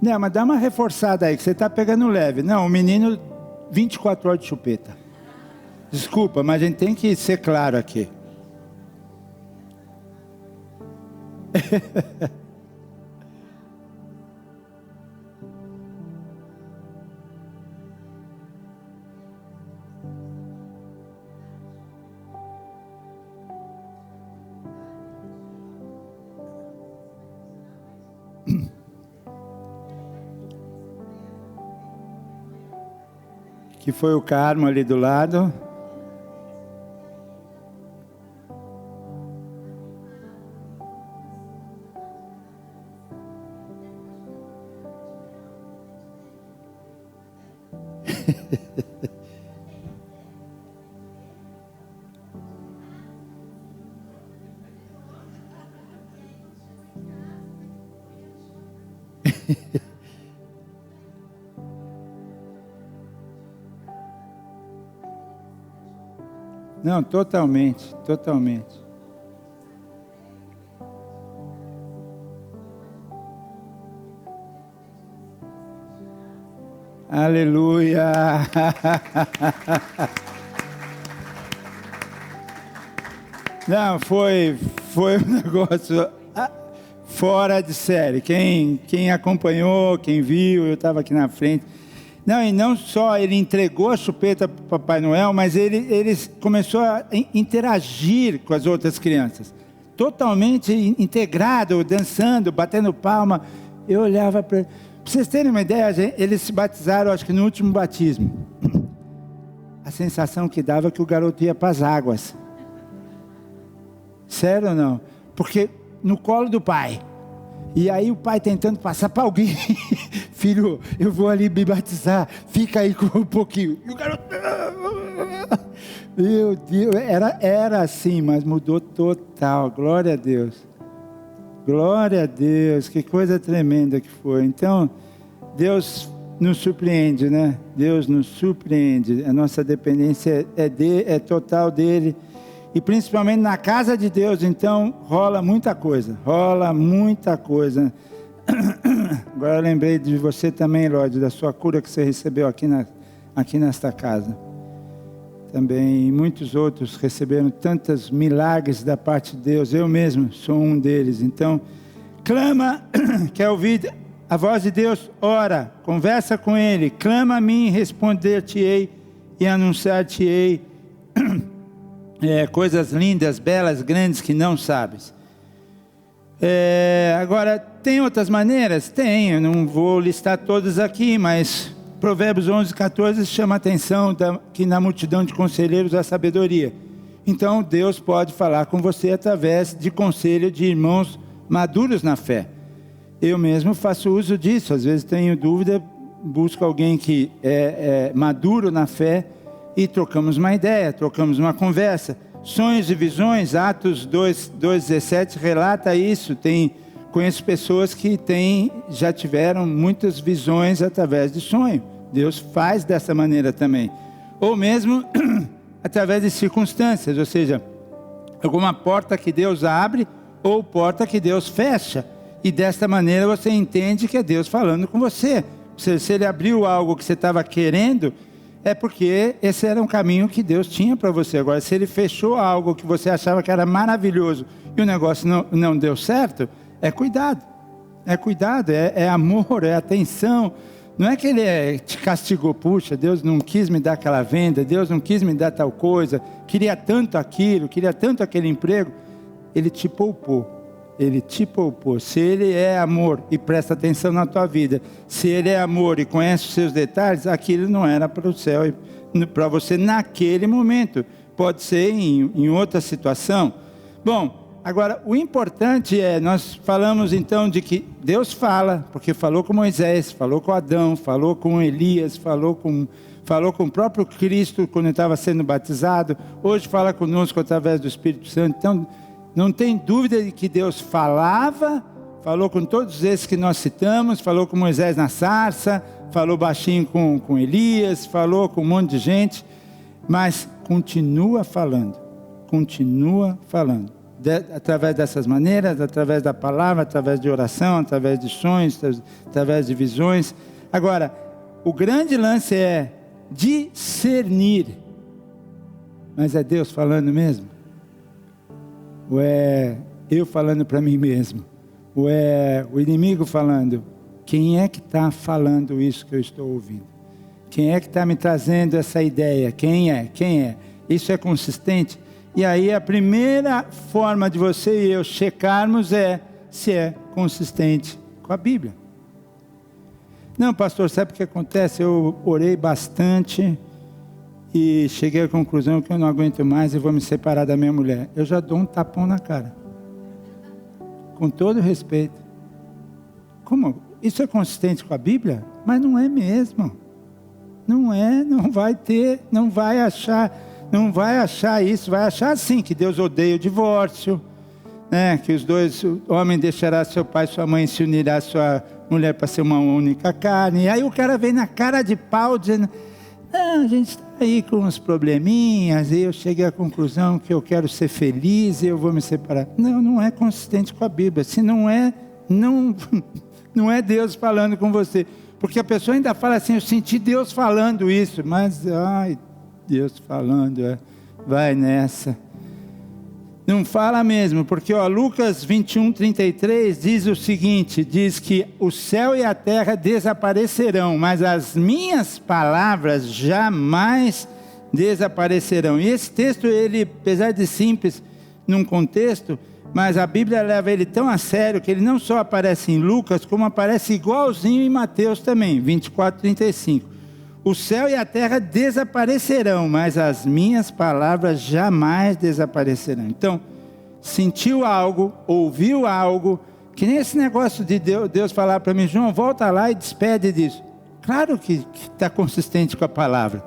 Speaker 1: Não, mas dá uma reforçada aí, que você está pegando leve. Não, o menino, 24 horas de chupeta. Desculpa, mas a gente tem que ser claro aqui. Que foi o Carmo ali do lado. Não, totalmente. Aleluia! Não, foi um negócio fora de série. Quem acompanhou, quem viu, eu estava aqui na frente. Não, e não só ele entregou a chupeta para o Papai Noel, mas ele começou a interagir com as outras crianças. Totalmente integrado, dançando, batendo palma. Eu olhava para... Para vocês terem uma ideia, eles se batizaram, acho que no último batismo. A sensação que dava é que o garoto ia para as águas. Sério ou não? Porque no colo do pai. E aí o pai tentando passar para alguém. Filho, eu vou ali me batizar. Fica aí com um pouquinho. E o garoto... Meu Deus, era assim, mas mudou total. Glória a Deus. glória a Deus, que coisa tremenda que foi. Então, Deus nos surpreende, né? Deus nos surpreende. A nossa dependência é total dele. E principalmente na casa de Deus, então, rola muita coisa. Agora eu lembrei de você também, Lorde, da sua cura que você recebeu aqui nesta casa. Também muitos outros receberam tantos milagres da parte de Deus. Eu mesmo sou um deles. Então, clama, quer ouvir a voz de Deus? Ora, conversa com Ele. Clama a mim, responder-te-ei e anunciar-te-ei coisas lindas, belas, grandes que não sabes. Agora, tem outras maneiras? Tem, eu não vou listar todas aqui, mas Provérbios 11:14 chama a atenção que na multidão de conselheiros há sabedoria. Então, Deus pode falar com você através de conselho de irmãos maduros na fé. Eu mesmo faço uso disso, às vezes tenho dúvida, busco alguém que é maduro na fé e trocamos uma ideia, trocamos uma conversa. Sonhos e visões, Atos 2:17 relata isso. Conheço pessoas que já tiveram muitas visões através de sonho. Deus faz dessa maneira também. Ou mesmo através de circunstâncias, ou seja, alguma porta que Deus abre ou porta que Deus fecha. E desta maneira você entende que é Deus falando com você. Se Ele abriu algo que você estava querendo, é porque esse era um caminho que Deus tinha para você. Agora, se Ele fechou algo que você achava que era maravilhoso e o negócio não deu certo, é cuidado, é amor, é atenção. Não é que Ele te castigou, puxa, Deus não quis me dar aquela venda, Deus não quis me dar tal coisa, queria tanto aquilo, queria tanto aquele emprego. Ele te poupou. Se Ele é amor e presta atenção na tua vida, se Ele é amor e conhece os seus detalhes, aquilo não era para o céu e para você naquele momento. Pode ser em outra situação. Bom, agora o importante nós falamos então de que Deus fala, porque falou com Moisés, falou com Adão, falou com Elias, falou com o próprio Cristo quando ele estava sendo batizado. Hoje fala conosco através do Espírito Santo. Então, não tem dúvida de que Deus falou com todos esses que nós citamos, falou com Moisés na sarça, falou baixinho com Elias, falou com um monte de gente, mas continua falando, através dessas maneiras, através da palavra, através de oração, através de sonhos, através de visões. Agora, o grande lance é discernir, mas é Deus falando mesmo? Ou é eu falando para mim mesmo? Ou é o inimigo falando? Quem é que está falando isso que eu estou ouvindo? Quem é que está me trazendo essa ideia? Quem é? Isso é consistente? E aí a primeira forma de você e eu checarmos se é consistente com a Bíblia. Não, pastor, sabe o que acontece? Eu orei bastante e cheguei à conclusão que eu não aguento mais e vou me separar da minha mulher. Eu já dou um tapão na cara. Com todo respeito. Como? Isso é consistente com a Bíblia? Mas não é mesmo. Não vai achar isso. Vai achar assim, que Deus odeia o divórcio, né? Que o homem deixará seu pai e sua mãe e se unirá à sua mulher para ser uma única carne. E aí o cara vem na cara de pau dizendo... Não, a gente está aí com uns probleminhas e eu cheguei à conclusão que eu quero ser feliz e eu vou me separar. Não é consistente com a Bíblia. Se não é Deus falando com você. Porque a pessoa ainda fala assim, eu senti Deus falando isso. Mas, Deus falando, vai nessa. Não fala mesmo, porque Lucas 21:33 diz o seguinte, diz que o céu e a terra desaparecerão, mas as minhas palavras jamais desaparecerão. E esse texto, ele, apesar de simples num contexto, mas a Bíblia leva ele tão a sério que ele não só aparece em Lucas, como aparece igualzinho em Mateus também, 24:35. O céu e a terra desaparecerão, mas as minhas palavras jamais desaparecerão. Então, sentiu algo, ouviu algo, que nem esse negócio de Deus falar para mim, João, volta lá e despede disso. Claro que está consistente com a palavra.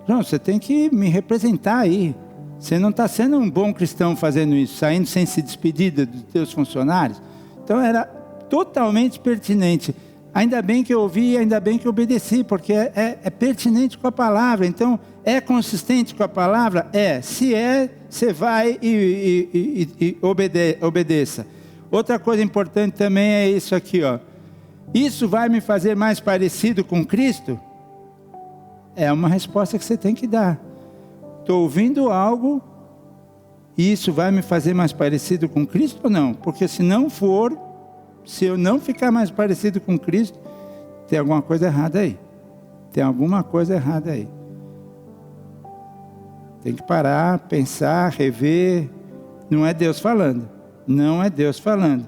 Speaker 1: João, você tem que me representar aí. Você não está sendo um bom cristão fazendo isso, saindo sem se despedir dos teus funcionários. Então era totalmente pertinente. Ainda bem que eu ouvi, ainda bem que eu obedeci, porque é pertinente com a palavra. Então, é consistente com a palavra? É. Se é, você vai e obedeça. Outra coisa importante também é isso aqui, ó. Isso vai me fazer mais parecido com Cristo? É uma resposta que você tem que dar. Estou ouvindo algo, e isso vai me fazer mais parecido com Cristo ou não? Porque se não for, se eu não ficar mais parecido com Cristo, tem alguma coisa errada aí. Tem alguma coisa errada aí. Tem que parar, pensar, rever. Não é Deus falando. Não é Deus falando.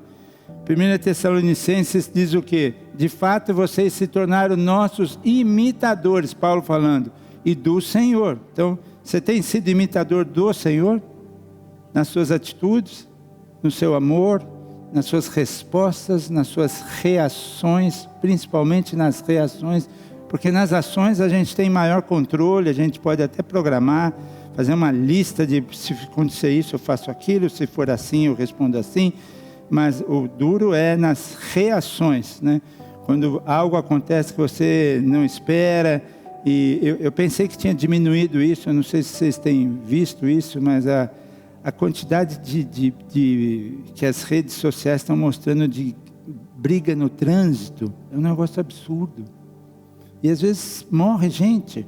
Speaker 1: 1 Tessalonicenses diz o quê? De fato, vocês se tornaram nossos imitadores, Paulo falando, e do Senhor. Então, você tem sido imitador do Senhor? Nas suas atitudes, no seu amor, nas suas respostas, nas suas reações, principalmente nas reações, porque nas ações a gente tem maior controle, a gente pode até programar, fazer uma lista de se acontecer isso eu faço aquilo, se for assim eu respondo assim, mas o duro é nas reações, né? Quando algo acontece que você não espera, e eu pensei que tinha diminuído isso, eu não sei se vocês têm visto isso, mas a quantidade que as redes sociais estão mostrando de briga no trânsito é um negócio absurdo. E às vezes morre gente,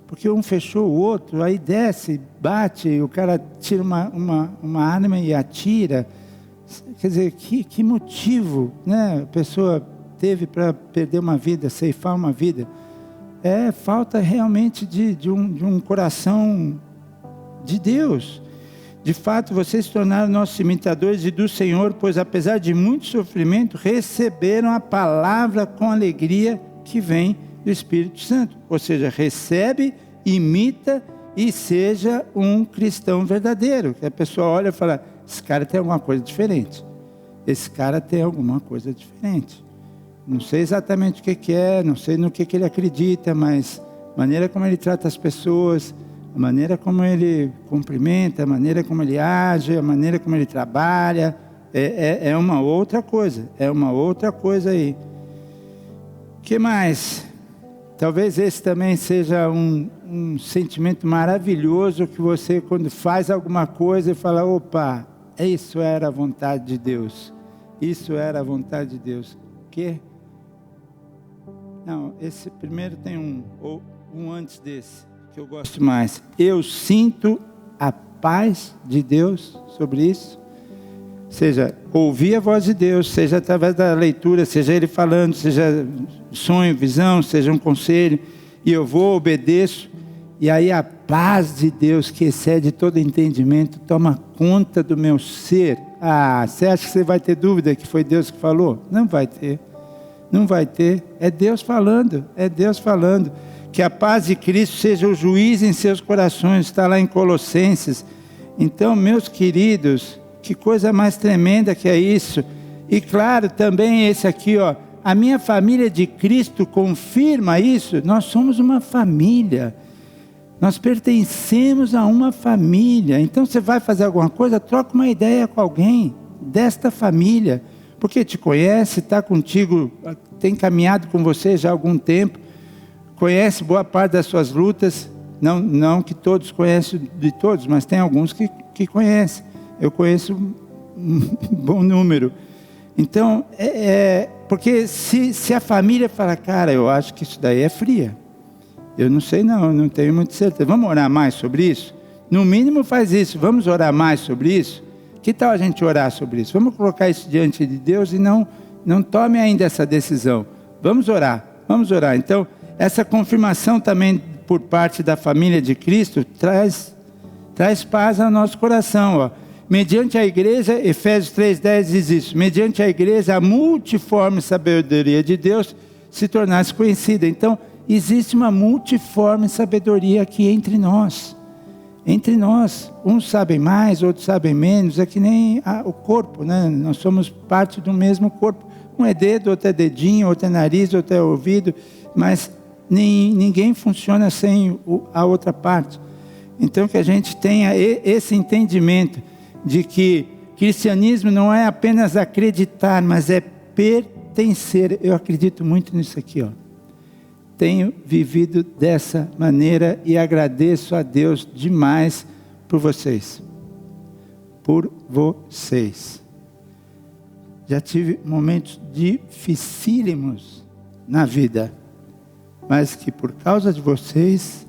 Speaker 1: porque um fechou o outro, aí desce, bate, o cara tira uma arma e atira. Quer dizer, que motivo, né, a pessoa teve para perder uma vida, ceifar uma vida? É falta realmente de um coração de Deus. De fato, vocês se tornaram nossos imitadores e do Senhor, pois apesar de muito sofrimento, receberam a palavra com alegria que vem do Espírito Santo. Ou seja, recebe, imita e seja um cristão verdadeiro. Que a pessoa olha e fala, esse cara tem alguma coisa diferente. Esse cara tem alguma coisa diferente. Não sei exatamente o que é, não sei no que ele acredita, mas a maneira como ele trata as pessoas, a maneira como ele cumprimenta, a maneira como ele age, a maneira como ele trabalha, é uma outra coisa, é uma outra coisa aí. O que mais? Talvez esse também seja um sentimento maravilhoso que você, quando faz alguma coisa, fala, opa, isso era a vontade de Deus. Isso era a vontade de Deus. O quê? Não, esse primeiro tem um antes desse, que eu gosto mais. Eu sinto a paz de Deus sobre isso. Seja, ouvir a voz de Deus, seja através da leitura, seja Ele falando, seja sonho, visão, seja um conselho, e eu vou, obedeço, e aí a paz de Deus, que excede todo entendimento, toma conta do meu ser. Ah, você acha que você vai ter dúvida que foi Deus que falou? Não vai ter. Não vai ter. É Deus falando, é Deus falando. Que a paz de Cristo seja o juiz em seus corações, está lá em Colossenses. Então, meus queridos, que coisa mais tremenda que é isso. E claro, também esse aqui, ó, a minha família de Cristo confirma isso. Nós somos uma família. Nós pertencemos a uma família. Então você vai fazer alguma coisa, troca uma ideia com alguém desta família. Porque te conhece, está contigo, tem caminhado com você já há algum tempo. Conhece boa parte das suas lutas. Não que todos conhecem de todos, mas tem alguns que conhecem. Eu conheço um bom número. Então, porque se a família fala, cara, eu acho que isso daí é fria. Eu não sei não, eu não tenho muita certeza. Vamos orar mais sobre isso? No mínimo faz isso, vamos orar mais sobre isso? Que tal a gente orar sobre isso? Vamos colocar isso diante de Deus e não tome ainda essa decisão. Vamos orar. Então, essa confirmação também por parte da família de Cristo traz paz ao nosso coração, ó. Mediante a igreja, Efésios 3,10 diz isso, mediante a igreja, a multiforme sabedoria de Deus se tornasse conhecida. Então, existe uma multiforme sabedoria aqui entre nós. Entre nós, uns sabem mais, outros sabem menos, é que nem o corpo, né? Nós somos parte do mesmo corpo. Um é dedo, outro é dedinho, outro é nariz, outro é ouvido, mas ninguém funciona sem a outra parte. Então que a gente tenha esse entendimento de que cristianismo não é apenas acreditar, mas é pertencer. Eu acredito muito nisso aqui, ó. Tenho vivido dessa maneira e agradeço a Deus demais por vocês. Por vocês. Já tive momentos dificílimos na vida, mas que por causa de vocês,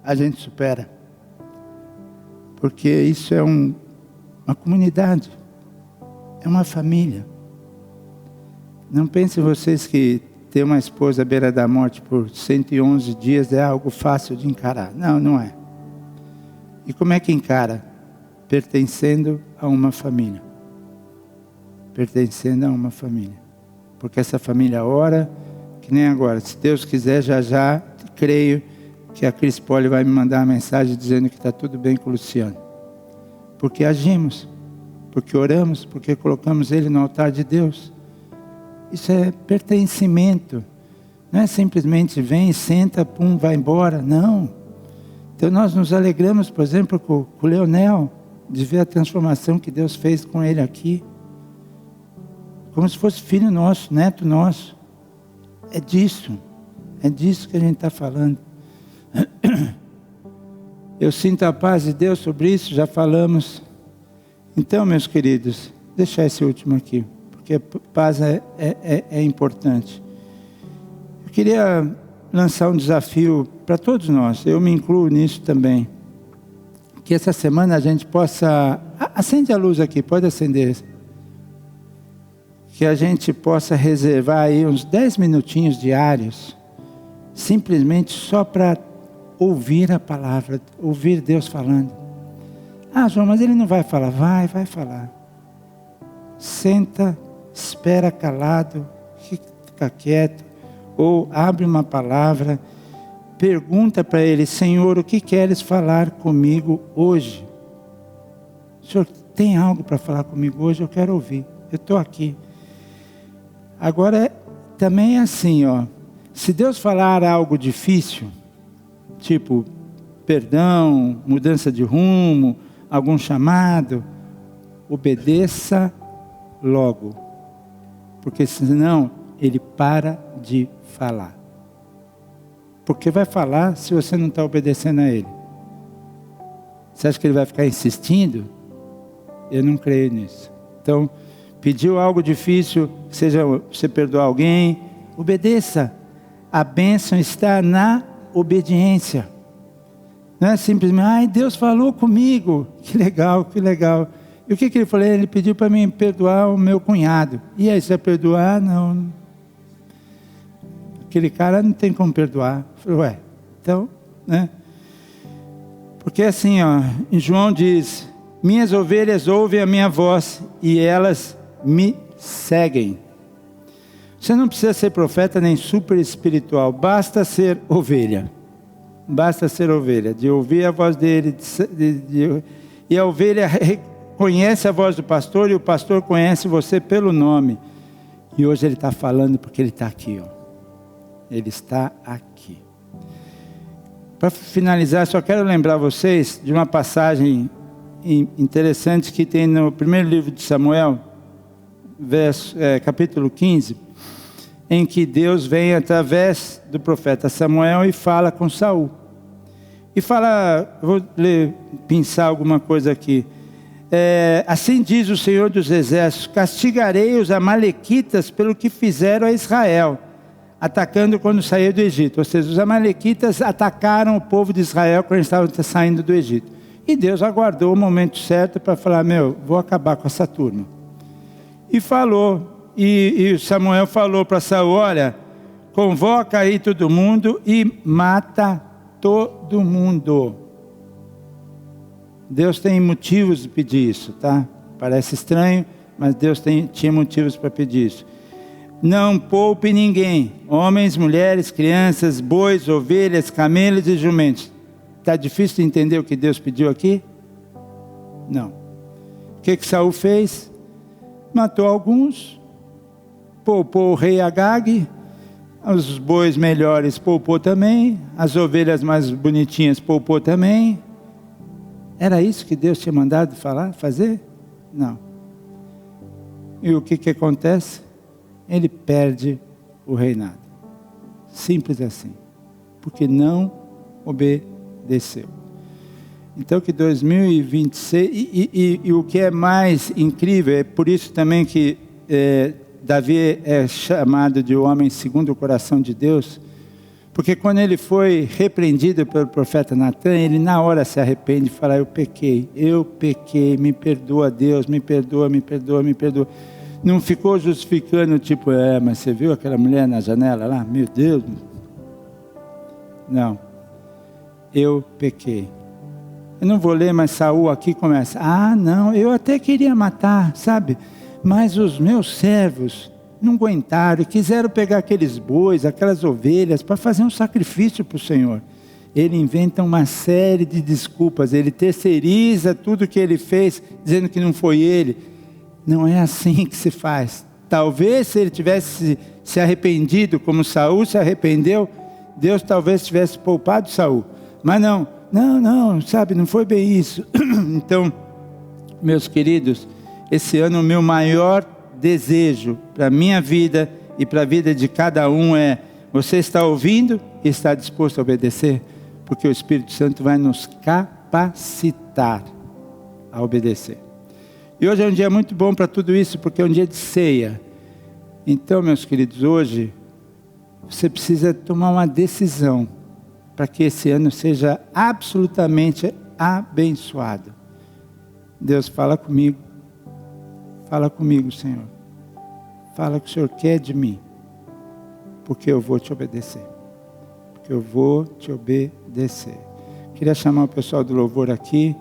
Speaker 1: a gente supera. Porque isso é uma comunidade, é uma família. Não pensem vocês que ter uma esposa à beira da morte por 111 dias é algo fácil de encarar. Não, não é. E como é que encara? Pertencendo a uma família. Pertencendo a uma família. Porque essa família ora, que nem agora. Se Deus quiser, já, creio que a Cris Poli vai me mandar uma mensagem dizendo que está tudo bem com o Luciano. Porque agimos, porque oramos, porque colocamos ele no altar de Deus. Isso é pertencimento. Não é simplesmente vem, senta, pum, vai embora. Não. Então nós nos alegramos, por exemplo, com o Leonel, de ver a transformação que Deus fez com ele aqui. Como se fosse filho nosso, neto nosso. É disso que a gente está falando. Eu sinto a paz de Deus sobre isso, já falamos. Então, meus queridos, deixar esse último aqui, porque paz é importante. Eu queria lançar um desafio para todos nós, eu me incluo nisso também. Que essa semana a gente possa... Acende a luz aqui, pode acender. Que a gente possa reservar aí uns 10 minutinhos diários, simplesmente só para ouvir a palavra, ouvir Deus falando. Ah, João, mas ele não vai falar. Vai falar. Senta, espera calado, fica quieto, ou abre uma palavra, pergunta para ele: Senhor, o que queres falar comigo hoje? Senhor, tem algo para falar comigo hoje? Eu quero ouvir, eu estou aqui. Agora, também é assim, ó, se Deus falar algo difícil, tipo perdão, mudança de rumo, algum chamado, obedeça logo, porque senão ele para de falar. Porque vai falar se você não está obedecendo a ele. Você acha que ele vai ficar insistindo? Eu não creio nisso. Então, pediu algo difícil, seja você perdoar alguém, obedeça. A bênção está na obediência. Não é simplesmente, ai, Deus falou comigo. Que legal, que legal. E o que ele falou? Ele pediu para mim perdoar o meu cunhado. E aí, você vai perdoar? Não. Aquele cara não tem como perdoar. Eu falei, ué, então, né? Porque assim, ó, em João diz, minhas ovelhas ouvem a minha voz e elas me seguem. Você não precisa ser profeta nem super espiritual, basta ser ovelha. Basta ser ovelha, de ouvir a voz dele, e a ovelha reconhece a voz do pastor, e o pastor conhece você pelo nome. E hoje ele está falando porque ele está aqui, ó. Ele está aqui. Para finalizar, só quero lembrar vocês de uma passagem interessante que tem no primeiro livro de Samuel, capítulo 15, em que Deus vem através do profeta Samuel e fala com Saul. E fala, vou pensar alguma coisa aqui. Assim diz o Senhor dos Exércitos, castigarei os amalequitas pelo que fizeram a Israel, atacando quando saiu do Egito. Ou seja, os amalequitas atacaram o povo de Israel quando eles estavam saindo do Egito. E Deus aguardou o momento certo para falar, vou acabar com essa turma. E falou, e Samuel falou para Saul, olha, convoca aí todo mundo e mata todo mundo. Deus tem motivos de pedir isso, tá? Parece estranho, mas Deus tinha motivos para pedir isso. Não poupe ninguém, homens, mulheres, crianças, bois, ovelhas, camelos e jumentos. Está difícil de entender o que Deus pediu aqui? Não. O que Saul fez? Matou alguns, poupou o rei Agag, os bois melhores poupou também, as ovelhas mais bonitinhas poupou também. Era isso que Deus tinha mandado fazer? Não. E o que acontece? Ele perde o reinado. Simples assim. Porque não obedeceu. Então que 2026, e o que é mais incrível, é por isso também que Davi é chamado de homem segundo o coração de Deus, porque quando ele foi repreendido pelo profeta Natan, ele na hora se arrepende e fala: eu pequei, me perdoa Deus, me perdoa. Não ficou justificando, tipo, mas você viu aquela mulher na janela lá? Meu Deus. Não, eu pequei. Eu não vou ler, mas Saul aqui começa: não, eu até queria matar, sabe? Mas os meus servos não aguentaram e quiseram pegar aqueles bois, aquelas ovelhas, para fazer um sacrifício para o Senhor. Ele inventa uma série de desculpas, ele terceiriza tudo que ele fez, dizendo que não foi ele. Não é assim que se faz. Talvez se ele tivesse se arrependido, como Saul se arrependeu, Deus talvez tivesse poupado Saul. Mas não, sabe, não foi bem isso. Então, meus queridos, esse ano o meu maior desejo para a minha vida e para a vida de cada um é: você está ouvindo e está disposto a obedecer? Porque o Espírito Santo vai nos capacitar a obedecer. E hoje é um dia muito bom para tudo isso, porque é um dia de ceia. Então, meus queridos, hoje você precisa tomar uma decisão para que esse ano seja absolutamente abençoado. Deus, fala comigo, Senhor. Fala o que o Senhor quer de mim, porque eu vou te obedecer. Queria chamar o pessoal do louvor aqui.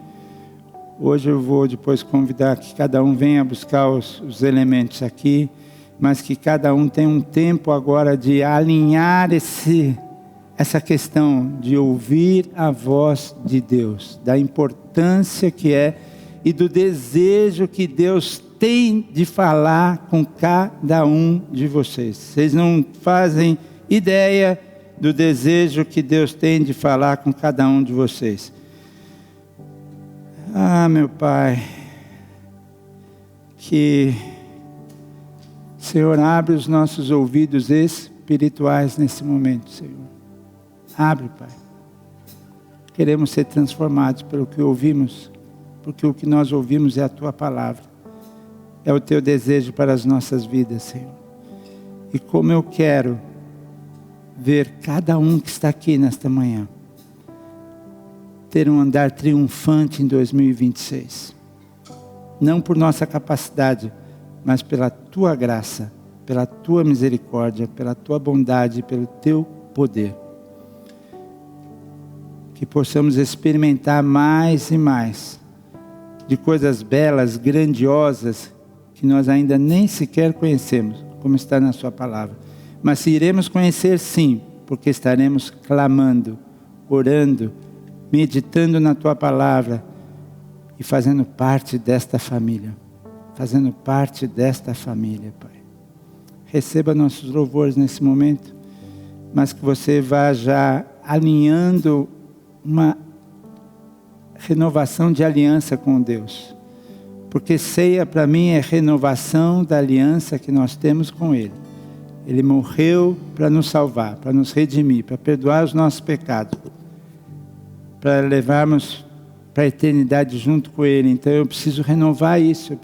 Speaker 1: Hoje eu vou depois convidar que cada um venha buscar os elementos aqui, mas que cada um tenha um tempo agora de alinhar essa questão de ouvir a voz de Deus, da importância que é e do desejo que Deus tem de falar com cada um de vocês. Vocês não fazem ideia do desejo que Deus tem de falar com cada um de vocês. Meu Pai, que o Senhor abre os nossos ouvidos espirituais nesse momento, Senhor. Abre, Pai. Queremos ser transformados pelo que ouvimos, porque o que nós ouvimos é a Tua palavra. É o Teu desejo para as nossas vidas, Senhor. E como eu quero ver cada um que está aqui nesta manhã ter um andar triunfante em 2026. Não por nossa capacidade, mas pela Tua graça, pela Tua misericórdia, pela Tua bondade, pelo Teu poder. Que possamos experimentar mais e mais de coisas belas, grandiosas, que nós ainda nem sequer conhecemos, como está na Sua palavra. Mas se iremos conhecer, sim, porque estaremos clamando, orando, meditando na Tua palavra e fazendo parte desta família. Pai. Receba nossos louvores nesse momento, mas que você vá já alinhando uma renovação de aliança com Deus. Porque ceia para mim é renovação da aliança que nós temos com Ele. Ele morreu para nos salvar, para nos redimir, para perdoar os nossos pecados, para levarmos para a eternidade junto com Ele. Então eu preciso renovar isso,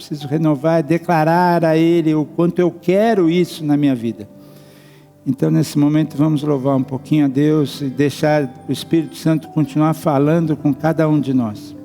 Speaker 1: declarar a Ele o quanto eu quero isso na minha vida. Então nesse momento vamos louvar um pouquinho a Deus e deixar o Espírito Santo continuar falando com cada um de nós.